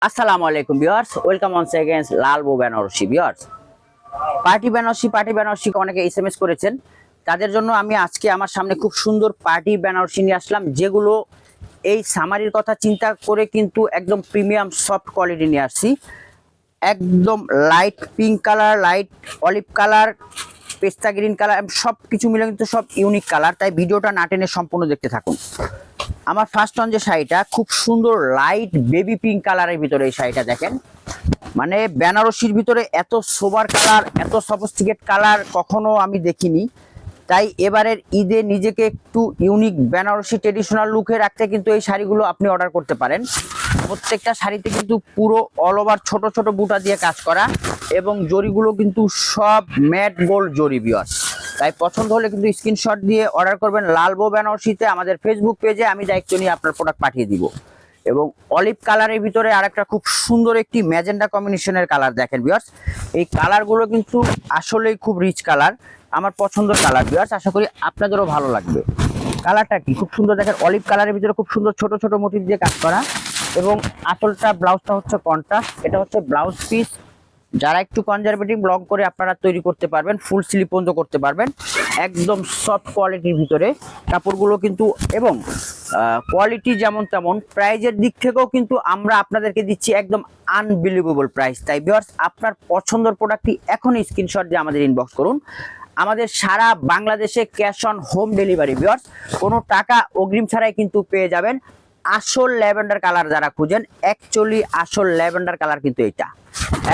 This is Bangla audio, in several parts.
আসসালামু আলাইকুম ভিউয়ার্স, ওয়েলকাম অনস এগেইন লালবো বেনারসি। ভিউয়ার্স, পার্টি বেনারসি অনেকে এসএমএস করেছেন, তাদের জন্য আমি আজকে আমার সামনে খুব সুন্দর পার্টি বেনারসি নিয়ে আসলাম, যেগুলো এই সামারির কথা চিন্তা করে কিন্তু একদম প্রিমিয়াম সফট কোয়ালিটি নিয়ে আসছি। একদম light pink colour, light olive colour, পেস্তা গ্রিন কালার, সব কিছু মিলে কিন্তু সব ইউনিক কালার। তাই ভিডিওটা না টেনে সম্পূর্ণ দেখতে থাকুন। আমার ফার্স্ট অন যে শাড়িটা খুব সুন্দর লাইট বেবি পিঙ্ক কালারের ভিতরে, এই শাড়িটা দেখেন, মানে বেনারসির ভিতরে এত সোবার কালার, এত সফিস্টিকেট কালার কখনো আমি দেখিনি। তাই এবারের ঈদে নিজেকে একটু ইউনিক বেনারসি ট্রেডিশনাল লুকে রাখতে কিন্তু এই শাড়িগুলো আপনি অর্ডার করতে পারেন। প্রত্যেকটা শাড়িতে কিন্তু পুরো অল ওভার ছোট ছোট বুটা দিয়ে কাজ করা এবং জরিগুলো কিন্তু সব ম্যাট গোল্ড জরি। ভিউয়ার্স, তাই পছন্দ হলে কিন্তু স্ক্রিনশট দিয়ে অর্ডার করবেন লালবো বেনারসিতে। আমাদের ফেসবুক পেজে আমি দায়িত্ব নিয়ে আপনার প্রোডাক্ট পাঠিয়ে দিব। এবং অলিভ কালারের ভিতরে আরেকটা খুব সুন্দর একটি ম্যাজেন্ডা কম্বিনেশনের কালার দেখেন ভিউয়ার্স, এই কালারগুলো কিন্তু আসলেই খুব রিচ কালার, আমার পছন্দের কালার ভিউয়ার্স। আশা করি আপনাদেরও ভালো লাগবে। কালারটা কি খুব সুন্দর দেখেন, অলিভ কালারের ভিতরে খুব সুন্দর ছোট ছোট মোটিভ দিয়ে কাজ করা এবং আঁচলটা ব্লাউজটা হচ্ছে কন্ট্রাস্ট। এটা হচ্ছে ব্লাউজ পিস। যারা একটু কনজারভেটিভ লং করে আপনারা তৈরি করতে পারবেন, ফুল স্লিভ পর্যন্ত করতে পারবেন। একদম সফট কোয়ালিটির ভিতরে কাপড়গুলো কিন্তু, এবং কোয়ালিটি যেমন তেমন, প্রাইজের দিক থেকেও কিন্তু আমরা আপনাদেরকে দিচ্ছি একদম আনবিলিভেবল প্রাইস। তাই ভিউয়ার্স, আপনার পছন্দের প্রোডাক্টটি এখনই স্ক্রিনশট দিয়ে আমাদের ইনবক্স করুন। আমাদের সারা বাংলাদেশে cash on home delivery. Viewers, কোনো টাকা অগ্রিম ছাড়াই কিন্তু পেয়ে যাবেন আসল ল্যাভেন্ডার কালার। যারা খুঁজেন, অ্যাকচুয়ালি আসল ল্যাভেন্ডার কালার কিন্তু এটা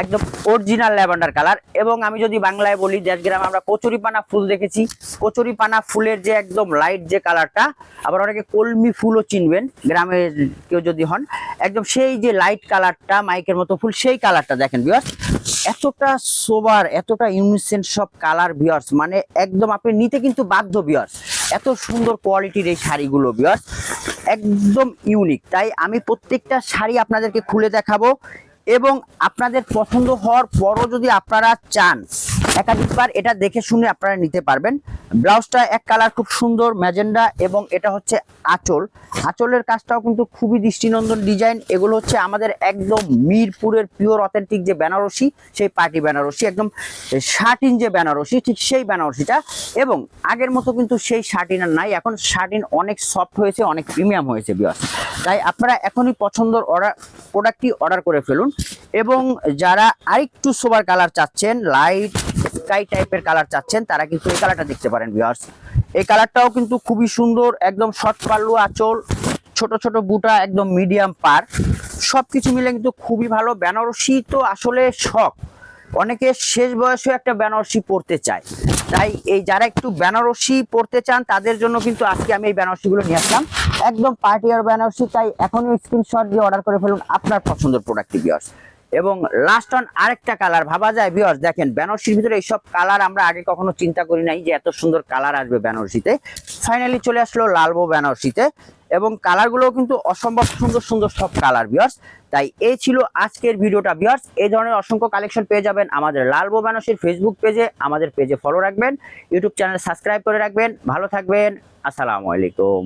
একদম অরিজিনাল ল্যাভেন্ডার কালার। এবং আমি যদি বাংলায় বলি, দেশগ্রামে আমরা কচুরিপানা ফুল দেখেছি, কচুরিপানা ফুলের যে একদম লাইট যে কালারটা, আবার অনেকে কলমি ফুলও চিনবেন গ্রামের কেউ যদি হন, একদম সেই যে লাইট কালারটা মাইকের মতো ফুল, সেই কালারটা দেখেন ভিউয়ার্স, এতটা সোবার, এতটা ইউনিসেন্ট সব কালার ভিউয়ার্স, মানে একদম আপনি নিতে কিন্তু বাধ্য ভিউয়ার্স। এত সুন্দর কোয়ালিটির এই শাড়িগুলো ভিউয়ার্স, একদম ইউনিক। তাই আমি প্রত্যেকটা শাড়ি আপনাদেরকে খুলে দেখাবো এবং আপনাদের পছন্দ হওয়ার পরও যদি আপনারা চান একাধিকবার এটা দেখে শুনে আপনারা নিতে পারবেন। ব্লাউজটা এক কালার খুব সুন্দর ম্যাজেন্ডা, এবং এটা হচ্ছে আঁচল। আঁচলের কাজটাও কিন্তু খুবই দৃষ্টিনন্দন ডিজাইন। এগুলো হচ্ছে আমাদের একদম মিরপুরের পিওর অথেন্টিক যে বেনারসি, সেই পার্টি বেনারসি, একদম শার্টিন যে বেনারসি, ঠিক সেই বেনারসিটা। এবং আগের মতো কিন্তু সেই শার্টিন আর নাই, এখন শার্টিন অনেক সফট হয়েছে, অনেক প্রিমিয়াম হয়েছে ভিউয়ার্স। তাই আপনারা এখনই পছন্দের প্রোডাক্টটি অর্ডার করে ফেলুন। এবং যারা আরেকটু সোবার কালার চাচ্ছেন, লাইট স্কাই টাইপের কালার চাচ্ছেন, তারা কিন্তু এই কালারটা দেখতে পারেন ভিউয়ার্স। এই কালারটাও কিন্তু খুবই সুন্দর, একদম শর্ট পাল্লু, আঁচল, ছোট ছোট বুটা, একদম মিডিয়াম পার, সবকিছু মিলে কিন্তু খুবই ভালো। বেনারসি তো আসলে শখ, অনেকে শেষ বয়সে একটা বেনারসি পরতে চায়। তাই এই যারা একটু বেনারসি পরতে চান তাদের জন্য কিন্তু আজকে আমি এই বেনারসিগুলো নিয়ে আসলাম, একদম পার্টি আর বেনারসি। তাই এখনই স্ক্রিনশট দিয়ে অর্ডার করে ফেলুন আপনার পছন্দের প্রোডাক্টটি ভিউয়ার্স। এবং লাস্ট অন আরেকটা কালার ভাবা যায় ভিউয়ার্স, দেখেন বেনারসির ভিতরে এইসব কালার আমরা আগে কখনো চিন্তা করি নাই যে এত সুন্দর কালার আসবে বেনারসিতে। ফাইনালি চলে আসলো লালবো বেনারসিতে, এবং কালারগুলোও কিন্তু অসম্ভব সুন্দর সুন্দর সব কালার ভিউয়ার্স। তাই এই ছিল আজকের ভিডিওটা ভিউয়ার্স। এই ধরনের অসংখ্য কালেকশন পেয়ে যাবেন আমাদের লালবো বেনারসির ফেসবুক পেজে। আমাদের পেজে ফলো রাখবেন, ইউটিউব চ্যানেল সাবস্ক্রাইব করে রাখবেন। ভালো থাকবেন, আসসালামু আলাইকুম।